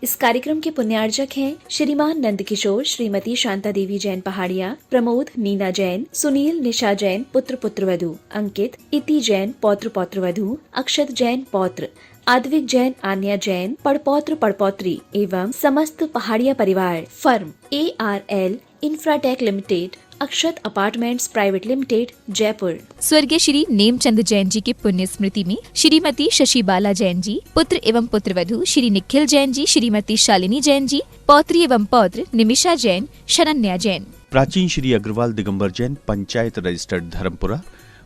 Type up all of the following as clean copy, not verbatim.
इस कार्यक्रम के पुण्यार्जक हैं श्रीमान नंदकिशोर, श्रीमती शांता देवी जैन पहाड़िया, प्रमोद नीना जैन, सुनील निशा जैन पुत्र पुत्रवधू, अंकित इति जैन पौत्र पौत्रवधू, अक्षत जैन पौत्र, आद्विक जैन आन्या जैन पड़पौत्र पड़पौत्री एवं समस्त पहाड़िया परिवार। फर्म ARL इंफ्राटेक लिमिटेड, अक्षत अपार्टमेंट्स प्राइवेट लिमिटेड, जयपुर। स्वर्गीय श्री नेमचंद जैन जी की पुण्य स्मृति में श्रीमती शशि बाला जैन जी पुत्र एवं पुत्रवधू, श्री निखिल जैन जी, श्रीमती शालिनी जैन जी पौत्री एवं पौत्र, निमिषा जैन, शरण्या जैन। प्राचीन श्री अग्रवाल दिगंबर जैन पंचायत रजिस्टर्ड धर्मपुरा,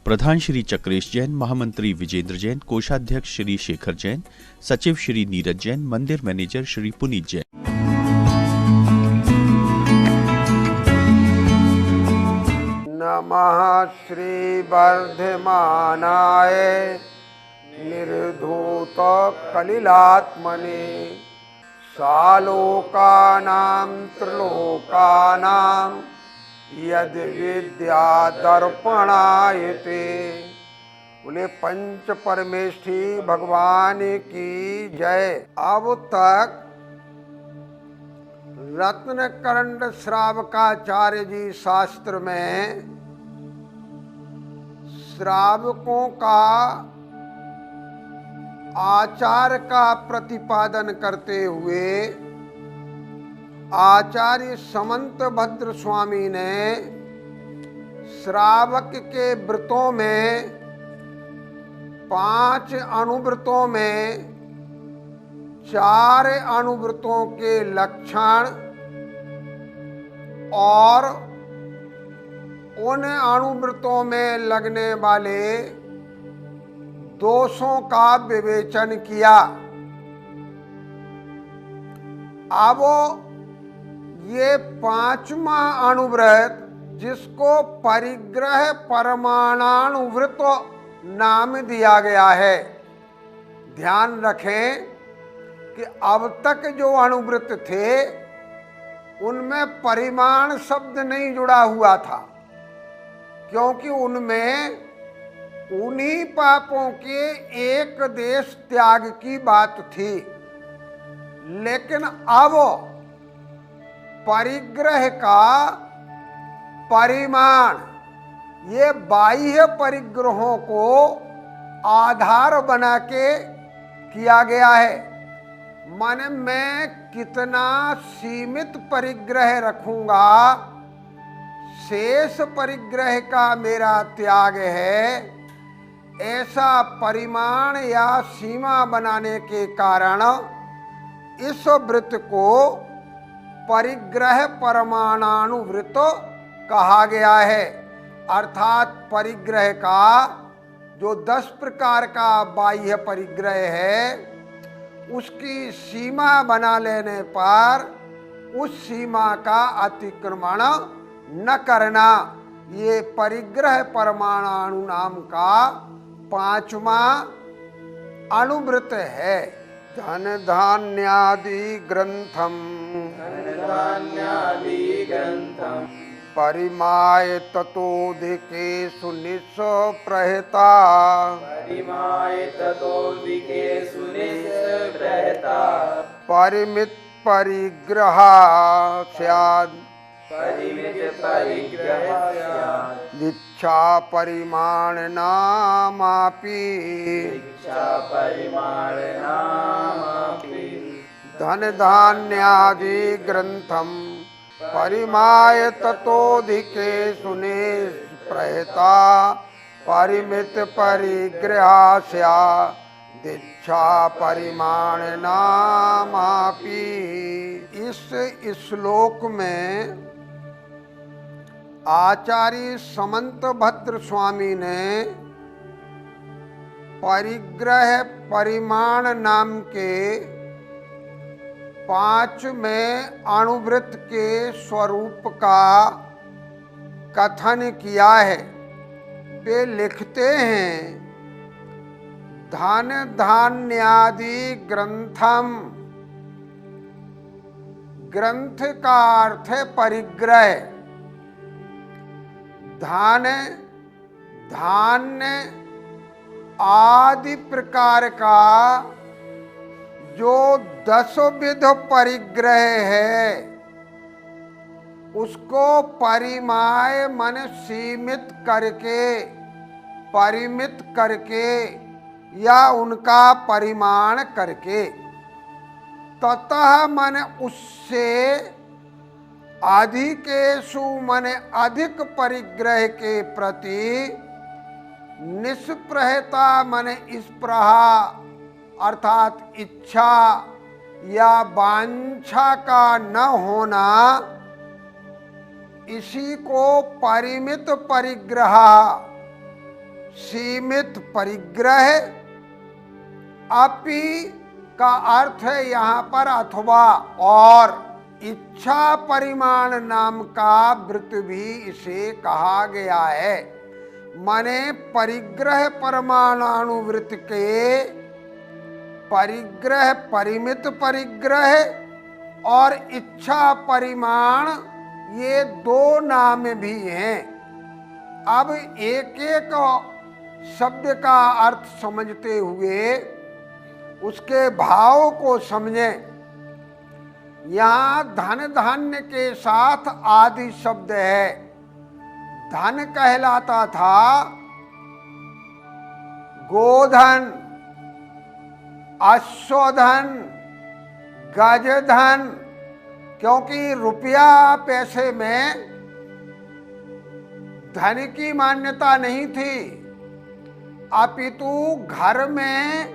प्रधान श्री चक्रेश जैन, महामंत्री विजेंद्र जैन, कोषाध्यक्ष श्री शेखर जैन, सचिव श्री नीरज जैन, मंदिर मैनेजर श्री पुनीत जैन। नमः श्री वर्धमानाय निर्धूत कलिलात्मने सालोकानां त्रिलोकानां यद विद्या दर्पणायते। बोले पंच परमेष्ठी भगवान की जय। अब तक रत्नकरंड श्रावकाचार्य जी शास्त्र में श्रावकों का आचार का प्रतिपादन करते हुए आचार्य समंत भद्र स्वामी ने श्रावक के व्रतों में 5 अनुव्रतों में 4 अनुव्रतों के लक्षण और उन अनुव्रतों में लगने वाले दोषों का विवेचन किया। अब ये 5वां अनुव्रत, जिसको परिग्रह परमाणानुव्रत नाम दिया गया है। ध्यान रखें कि अब तक जो अनुव्रत थे उनमें परिमाण शब्द नहीं जुड़ा हुआ था, क्योंकि उनमें उन्हीं पापों के एक देश त्याग की बात थी। लेकिन अब परिग्रह का परिमाण, ये बाह्य परिग्रहों को आधार बना के किया गया है। माने मैं कितना सीमित परिग्रह रखूंगा, शेष परिग्रह का मेरा त्याग है, ऐसा परिमाण या सीमा बनाने के कारण इस व्रत को परिग्रह परमाणानुव्रत कहा गया है। अर्थात परिग्रह का जो 10 प्रकार का बाह्य परिग्रह है, उसकी सीमा बना लेने पर उस सीमा का अतिक्रमण न करना, ये परिग्रह परमाणु नाम का 5वां अनुव्रत है। धन धान्यादि ग्रंथम परिमाय ततोधिकेषु निःप्रहता परिमित परिग्रह स्यात् दीक्षा परिमाण नामापि धन धान्यादि ग्रंथम परिमाय ततोधिकेषु निःप्रहता परिमित परिग्रह स्यात् दीक्षा परिमाण नामापि। इस श्लोक में आचार्य समंत भद्र स्वामी ने परिग्रह परिमाण नाम के 5वें अनुव्रत के स्वरूप का कथन किया है। वे लिखते हैं, धन धान्यादि ग्रंथम, ग्रंथ का अर्थ है परिग्रह। धन धान्य आदि प्रकार का जो 10 विध परिग्रह है उसको परिमाय मन सीमित करके, परिमित करके या उनका परिमाण करके, ततः मन उससे अधिकेषु मन अधिक परिग्रह के प्रति निष्प्रहता मन स्पृहा अर्थात इच्छा या वांछा का न होना, इसी को परिमित परिग्रह, सीमित परिग्रह, अपि का अर्थ है यहाँ पर अथवा और, इच्छा परिमाण नाम का वृत्त भी इसे कहा गया है। माने परिग्रह परमाणुवृत्त के परिग्रह, परिमित परिग्रह और इच्छा परिमाण, ये दो नाम भी हैं। अब एक एक शब्द का अर्थ समझते हुए उसके भाव को समझें। यहाँ धन धान्य के साथ आदि शब्द है। धन कहलाता था गोधन, अश्वधन, गजधन, क्योंकि रुपया पैसे में धन की मान्यता नहीं थी, अपितु घर में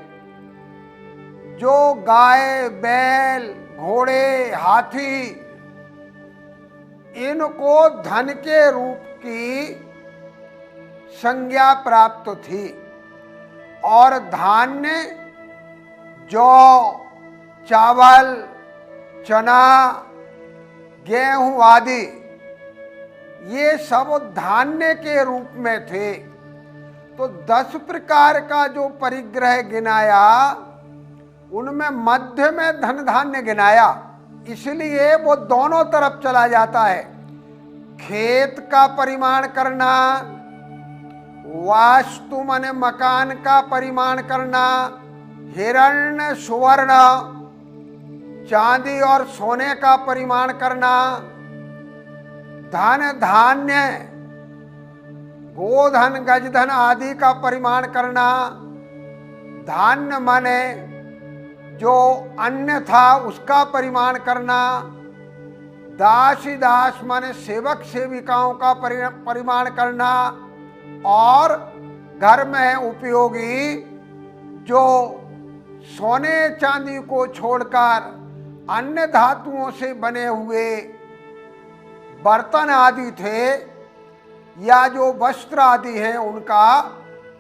जो गाय, बैल, घोड़े, हाथी, इनको धन के रूप की संज्ञा प्राप्त थी। और धान्य जौ, चावल, चना, गेहूं आदि ये सब धान्य के रूप में थे। तो 10 प्रकार का जो परिग्रह गिनाया उनमें मध्य में धन धान्य गिनाया, इसलिए वो दोनों तरफ चला जाता है। खेत का परिमाण करना, वास्तु माने मकान का परिमाण करना, हिरण्य सुवर्ण चांदी और सोने का परिमाण करना, धन धान्य गोधन गजधन आदि का परिमाण करना, धान्य माने जो अन्न था उसका परिमाण करना, दासी दास माने सेवक सेविकाओं का परिमाण करना, और घर में उपयोगी जो सोने चांदी को छोड़कर अन्य धातुओं से बने हुए बर्तन आदि थे या जो वस्त्र आदि हैं उनका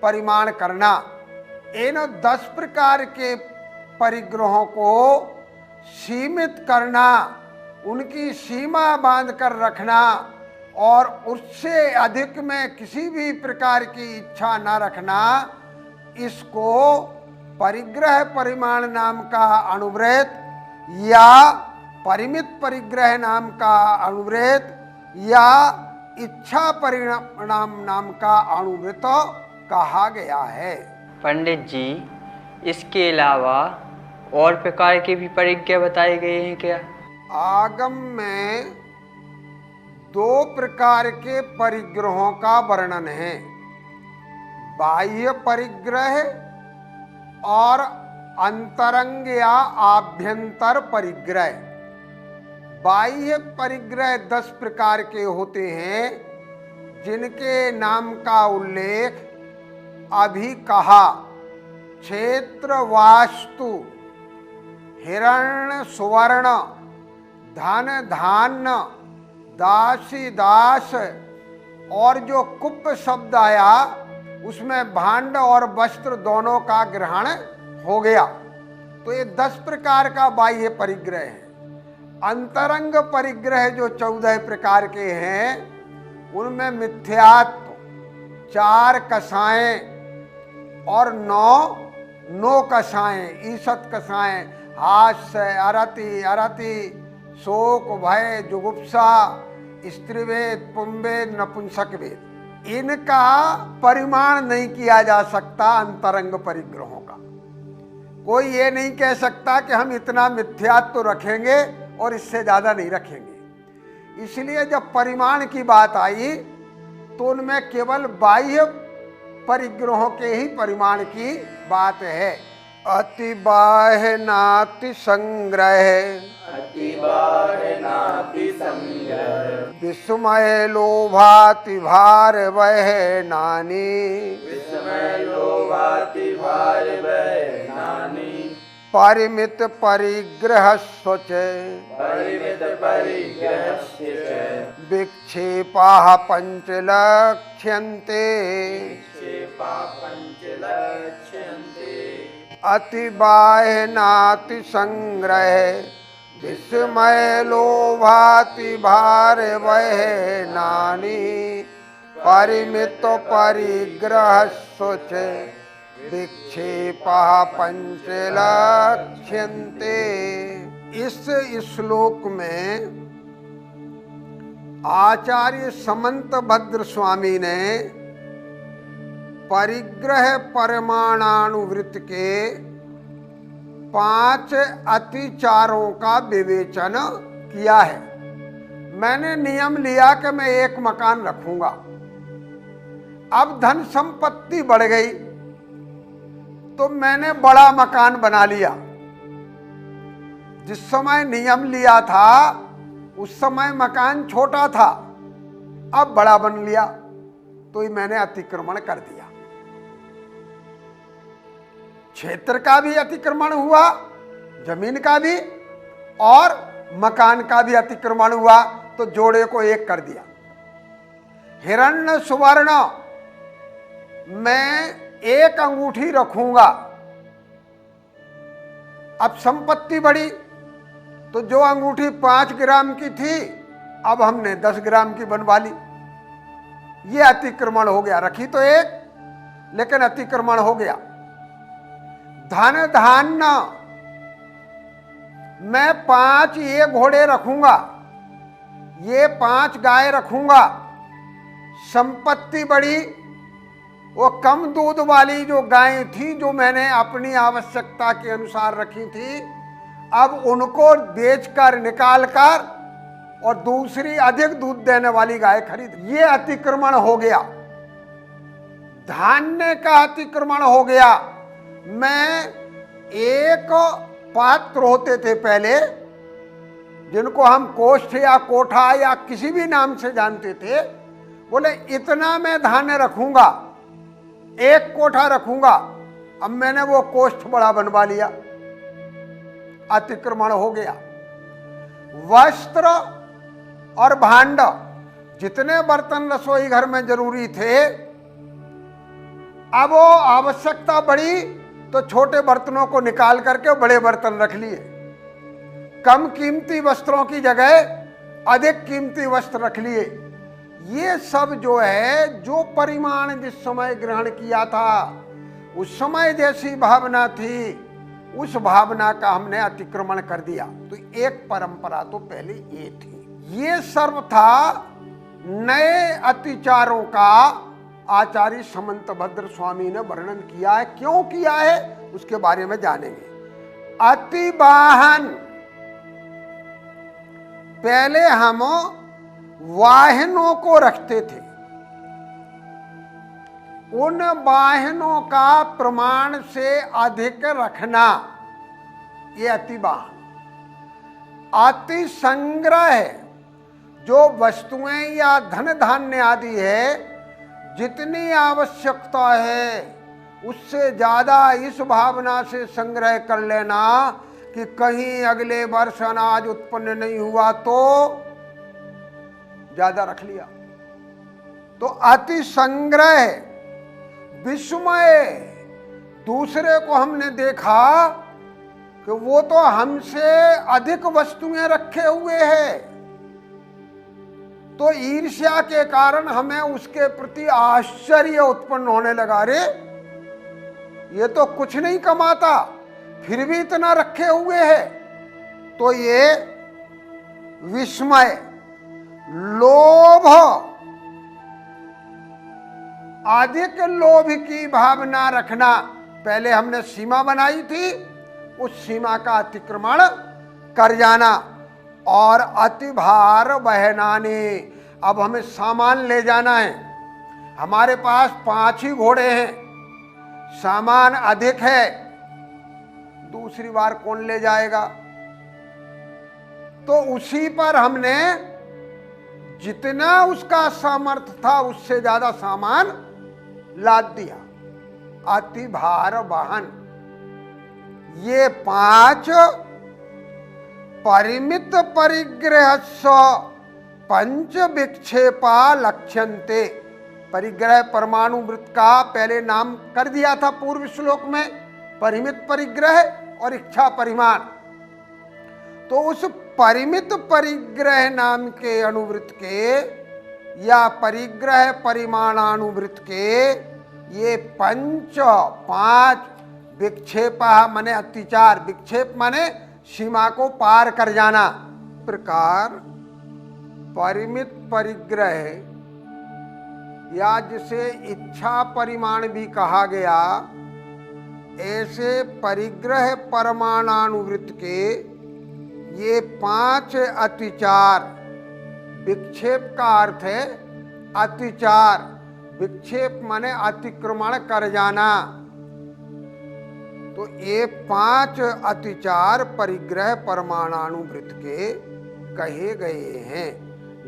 परिमाण करना। इन 10 प्रकार के परिग्रहों को सीमित करना, उनकी सीमा बांध कर रखना और उससे अधिक में किसी भी प्रकार की इच्छा न रखना, इसको परिग्रह परिमाण नाम का अनुवृत्त या परिमित परिग्रह नाम का अनुवृत्त या इच्छा परिणाम नाम का अनुवृत्त कहा गया है। पंडित जी, इसके अलावा और प्रकार के भी परिग्रह बताए गए हैं क्या? आगम में 2 प्रकार के परिग्रहों का वर्णन है, बाह्य परिग्रह और अंतरंग या आभ्यंतर परिग्रह। बाह्य परिग्रह 10 प्रकार के होते हैं, जिनके नाम का उल्लेख अभी कहा। क्षेत्र वास्तु, हिरण्य सुवर्ण, धन धान्य, दासी दास, और जो कुप शब्द आया उसमें भांड और वस्त्र दोनों का ग्रहण हो गया। तो ये 10 प्रकार का बाह्य परिग्रह है। अंतरंग परिग्रह जो 14 प्रकार के हैं उनमें मिथ्यात्व, 4 कसाएं और 9 कसाएं, ईसत कसाएं, हास्य, अरति, शोक, भय, जुगुप्सा, स्त्रीवेद, पुंवेद, नपुंसकवेद, इनका परिमाण नहीं किया जा सकता अंतरंग परिग्रहों का। कोई ये नहीं कह सकता कि हम इतना मिथ्यात्व तो रखेंगे और इससे ज्यादा नहीं रखेंगे। इसलिए जब परिमाण की बात आई तो उनमें केवल बाह्य परिग्रहों के ही परिमाण की बात है। अति बाह्य नाति संग्रह, विस्मय लोभाति भार वह नानी, परिमित परिग्रह स्वच, विक्षेपा पंचलक्ष्यन्ते, अति बाह्य नाति संग्रह, विस्मय लोभाति भार वह नानी, परिमित परिग्रह सोच, विक्षेपा पंचलक्ष्यन्ते। इस श्लोक में आचार्य समंत भद्र स्वामी ने परिग्रह परमाणानुवृत्त के 5 अतिचारों का विवेचन किया है। मैंने नियम लिया कि मैं एक मकान रखूंगा। अब धन संपत्ति बढ़ गई तो मैंने बड़ा मकान बना लिया। जिस समय नियम लिया था उस समय मकान छोटा था, अब बड़ा बन लिया तो ही मैंने अतिक्रमण कर दिया। क्षेत्र का भी अतिक्रमण हुआ, जमीन का भी और मकान का भी अतिक्रमण हुआ, तो जोड़े को एक कर दिया। हिरण्य सुवर्ण मैं एक अंगूठी रखूंगा। अब संपत्ति बढ़ी तो जो अंगूठी 5 ग्राम की थी अब हमने 10 ग्राम की बनवा ली। ये अतिक्रमण हो गया। रखी तो एक लेकिन अतिक्रमण हो गया। धन धान्य मैं 5 ये घोड़े रखूंगा, ये 5 गाय रखूंगा। संपत्ति बढ़ी, वो कम दूध वाली जो गायें थी जो मैंने अपनी आवश्यकता के अनुसार रखी थी, अब उनको बेचकर निकालकर और दूसरी अधिक दूध देने वाली गाय खरीद। ये अतिक्रमण हो गया। धान्य का अतिक्रमण हो गया। मैं एक पात्र होते थे पहले जिनको हम कोष्ठ या कोठा या किसी भी नाम से जानते थे, बोले इतना मैं धान्य रखूंगा, एक कोठा रखूंगा। अब मैंने वो कोष्ठ बड़ा बनवा लिया, अतिक्रमण हो गया। वस्त्र और भांड, जितने बर्तन रसोई घर में जरूरी थे, अब वो आवश्यकता बढ़ी तो छोटे बर्तनों को निकाल करके बड़े बर्तन रख लिए। कम कीमती वस्त्रों की जगह अधिक कीमती वस्त्र रख लिए। ये सब जो है, जो परिमाण जिस समय ग्रहण किया था उस समय जैसी भावना थी, उस भावना का हमने अतिक्रमण कर दिया। तो एक परंपरा तो पहले ये थी। ये सर्व था। नए अतिचारों का आचार्य समंत भद्र स्वामी ने वर्णन किया है। क्यों किया है उसके बारे में जानेंगे। अति वाहन, पहले हम वाहनों को रखते थे, उन वाहनों का प्रमाण से अधिक रखना, ये अति वाहन। अति संग्रह, जो वस्तुएं या धन धान्य आदि है, जितनी आवश्यकता है उससे ज्यादा इस भावना से संग्रह कर लेना कि कहीं अगले वर्ष अनाज उत्पन्न नहीं हुआ तो ज्यादा रख लिया, तो अति संग्रह। विस्मय, दूसरे को हमने देखा कि वो तो हमसे अधिक वस्तुएं रखे हुए हैं, तो ईर्ष्या के कारण हमें उसके प्रति आश्चर्य उत्पन्न होने लगा। रे ये तो कुछ नहीं कमाता फिर भी इतना रखे हुए है, तो ये विस्मय। लोभ, अधिक लोभ की भावना रखना, पहले हमने सीमा बनाई थी, उस सीमा का अतिक्रमण कर जाना। और अति भार बहनाने, अब हमें सामान ले जाना है। हमारे पास 5 ही घोड़े हैं, सामान अधिक है, दूसरी बार कौन ले जाएगा? तो उसी पर हमने जितना उसका सामर्थ्य था उससे ज्यादा सामान लाद दिया। अति भार वाहन, ये 5 परिमित परिग्रह पंच विक्षेपा लक्ष्यन्ते। परिग्रह परमाणु वृत्त का पहले नाम कर दिया था पूर्व श्लोक में, परिमित परिग्रह और इच्छा परिमाण। तो उस परिमित परिग्रह नाम के अनुवृत्त के या परिग्रह परिमाणानुवृत्त के ये 5 विक्षेपा माने अतिचार, विक्षेप माने सीमा को पार कर जाना। प्रकार परिमित परिग्रह या जिसे इच्छा परिमाण भी कहा गया, ऐसे परिग्रह परमाणानुवृत्त के ये 5 अतिचार, विक्षेप का अर्थ है अतिचार, विक्षेप माने अतिक्रमण कर जाना। तो ये 5 अतिचार परिग्रह परमाणानुवृत्त के कहे गए हैं।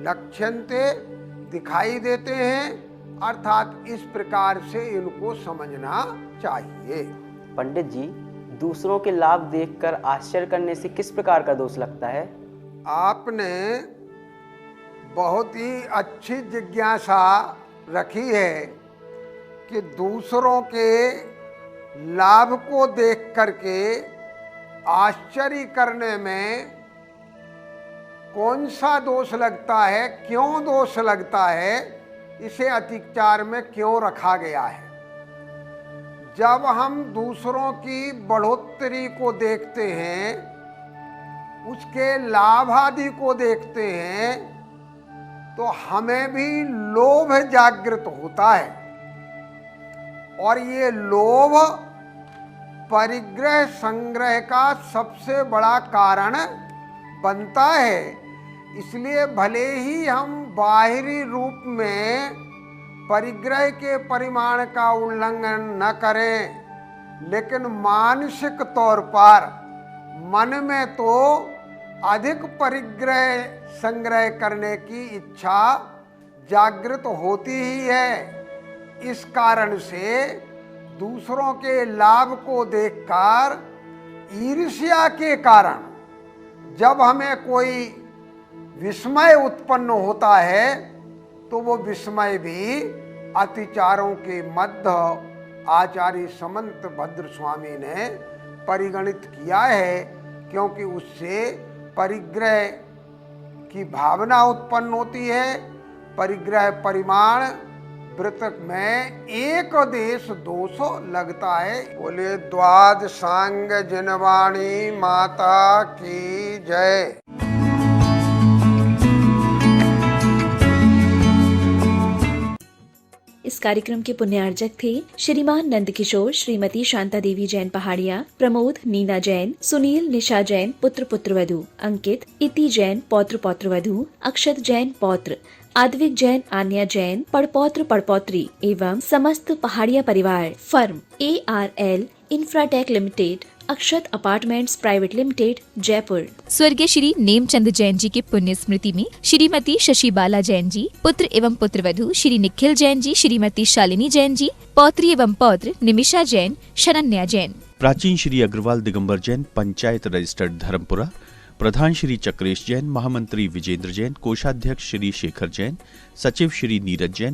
लक्ष्यन्ते, दिखाई देते हैं, अर्थात इस प्रकार से इनको समझना चाहिए। पंडित जी, दूसरों के लाभ देखकर आश्चर्य करने से किस प्रकार का दोष लगता है? आपने बहुत ही अच्छी जिज्ञासा रखी है कि दूसरों के लाभ को देख करके आश्चर्य करने में कौन सा दोष लगता है, क्यों दोष लगता है, इसे अतिचार में क्यों रखा गया है। जब हम दूसरों की बढ़ोतरी को देखते हैं, उसके लाभ आदि को देखते हैं, तो हमें भी लोभ जागृत होता है। और ये लोभ परिग्रह संग्रह का सबसे बड़ा कारण बनता है। इसलिए भले ही हम बाहरी रूप में परिग्रह के परिमाण का उल्लंघन न करें, लेकिन मानसिक तौर पर मन में तो अधिक परिग्रह संग्रह करने की इच्छा जागृत होती ही है। इस कारण से दूसरों के लाभ को देखकर ईर्ष्या के कारण जब हमें कोई विस्मय उत्पन्न होता है, तो वो विस्मय भी अतिचारों के मध्य आचार्य समंत भद्र स्वामी ने परिगणित किया है, क्योंकि उससे परिग्रह की भावना उत्पन्न होती है। परिग्रह परिमाण वृत्त में एक देश 200 लगता है। बोले द्वाद सांग जनवाणी माता की जय। इस कार्यक्रम के पुण्यार्जक थे श्रीमान नंद किशोर, श्रीमती शांता देवी जैन पहाड़िया, प्रमोद नीना जैन, सुनील निशा जैन पुत्र पुत्रवधू, अंकित इति जैन पौत्र पौत्रवधू, अक्षत जैन पौत्र, आद्विक जैन आन्या जैन पड़पौत्र पड़पौत्री एवं समस्त पहाड़िया परिवार। फर्म ARL इंफ्राटेक लिमिटेड, अक्षत अपार्टमेंट्स प्राइवेट लिमिटेड, जयपुर। स्वर्गीय श्री नेमचंद जैन जी की पुण्य स्मृति में श्रीमती शशि बाला जैन जी, पुत्र एवं पुत्रवधू श्री निखिल जैन जी, श्रीमती शालिनी जैन जी, पौत्री एवं पौत्र निमिषा जैन, शरण्या जैन। प्राचीन श्री अग्रवाल दिगंबर जैन पंचायत रजिस्टर्ड धर्मपुरा, प्रधान श्री चक्रेश जैन, महामंत्री विजेंद्र जैन, कोषाध्यक्ष श्री शेखर जैन, सचिव श्री नीरज जैन,